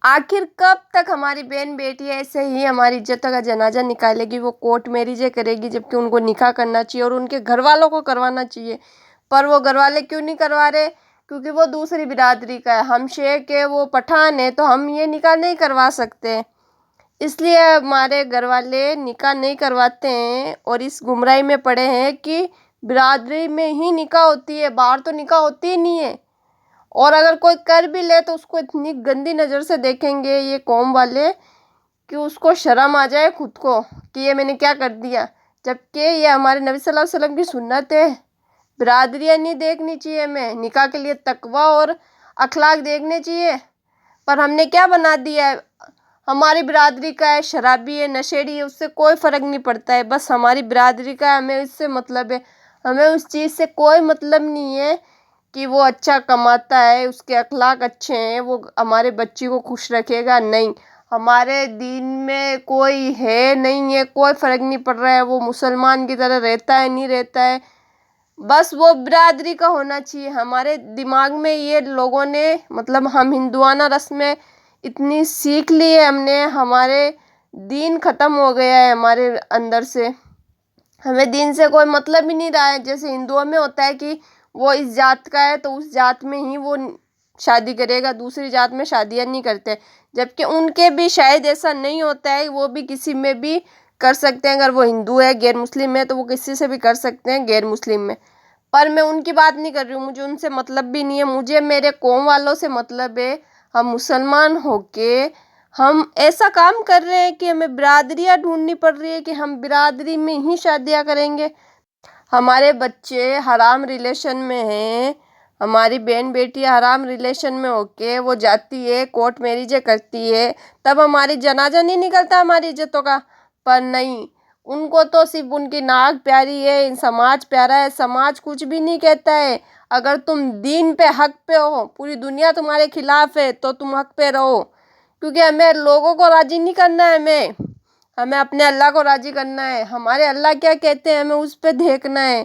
آخر کب تک ہماری بہن بیٹی ایسے ہی ہماری عزتوں کا جنازہ نکالے گی؟ وہ کورٹ میرجیں کرے گی جبکہ ان کو نکاح کرنا چاہیے اور ان کے گھر والوں کو کروانا چاہیے، پر وہ گھر والے کیوں نہیں کروا رہے؟ کیونکہ وہ دوسری برادری کا ہے، ہم شیخ ہے وہ پٹھان ہے تو ہم یہ نکاح نہیں کروا سکتے، اس لیے ہمارے گھر والے نکاح نہیں کرواتے ہیں اور اس گمراہی میں پڑے ہیں کہ برادری میں ہی نکاح ہوتی ہے، باہر تو نکاح ہوتی ہی نہیں ہے، اور اگر کوئی کر بھی لے تو اس کو اتنی گندی نظر سے دیکھیں گے یہ قوم والے کہ اس کو شرم آ جائے خود کو کہ یہ میں نے کیا کر دیا، جبکہ یہ ہمارے نبی صلی اللہ علیہ وسلم کی سنت ہے۔ برادریاں نہیں دیکھنی چاہیے ہمیں، نکاح کے لیے تقویٰ اور اخلاق دیکھنے چاہیے، پر ہم نے کیا بنا دیا ہے؟ ہماری برادری کا ہے، شرابی ہے، نشیڑی ہے، اس سے کوئی فرق نہیں پڑتا ہے، بس ہماری برادری کا ہے، ہمیں اس سے مطلب ہے، ہمیں اس چیز سے کوئی مطلب نہیں ہے کہ وہ اچھا کماتا ہے، اس کے اخلاق اچھے ہیں، وہ ہمارے بچی کو خوش رکھے گا، نہیں، ہمارے دین میں کوئی ہے نہیں ہے، کوئی فرق نہیں پڑ رہا ہے، وہ مسلمان کی طرح رہتا ہے نہیں رہتا ہے، بس وہ برادری کا ہونا چاہیے۔ ہمارے دماغ میں یہ لوگوں نے مطلب ہم ہندوانہ رسمیں اتنی سیکھ لی ہے ہم نے، ہمارے دین ختم ہو گیا ہے ہمارے اندر سے، ہمیں دین سے کوئی مطلب ہی نہیں رہا ہے۔ جیسے ہندوؤں میں ہوتا ہے کہ وہ اس ذات کا ہے تو اس ذات میں ہی وہ شادی کرے گا، دوسری ذات میں شادیاں نہیں کرتے، جبکہ ان کے بھی شاید ایسا نہیں ہوتا ہے، وہ بھی کسی میں بھی کر سکتے ہیں، اگر وہ ہندو ہے غیر مسلم ہے تو وہ کسی سے بھی کر سکتے ہیں غیر مسلم میں، پر میں ان کی بات نہیں کر رہی ہوں، مجھے ان سے مطلب بھی نہیں ہے، مجھے میرے قوم والوں سے مطلب ہے۔ ہم مسلمان ہو کے ہم ایسا کام کر رہے ہیں کہ ہمیں برادریاں ڈھونڈنی پڑ رہی ہے کہ ہم برادری میں ہی شادیاں کریں گے، ہمارے بچے حرام ریلیشن میں ہیں، ہماری بہن بیٹی حرام ریلیشن میں ہو کے وہ جاتی ہے کورٹ میرجیں کرتی ہے، تب ہماری جنازہ نہیں نکلتا ہماری عزتوں کا، پر نہیں، ان کو تو صرف ان کی ناک پیاری ہے، سماج پیارا ہے، سماج کچھ بھی نہیں کہتا ہے، اگر تم دین پہ حق پہ ہو، پوری دنیا تمہارے خلاف ہے تو تم حق پہ رہو، کیونکہ ہمیں لوگوں کو راضی نہیں کرنا ہے، ہمیں اپنے اللہ کو راضی کرنا ہے، ہمارے اللہ کیا کہتے ہیں ہمیں اس پہ دیکھنا ہے۔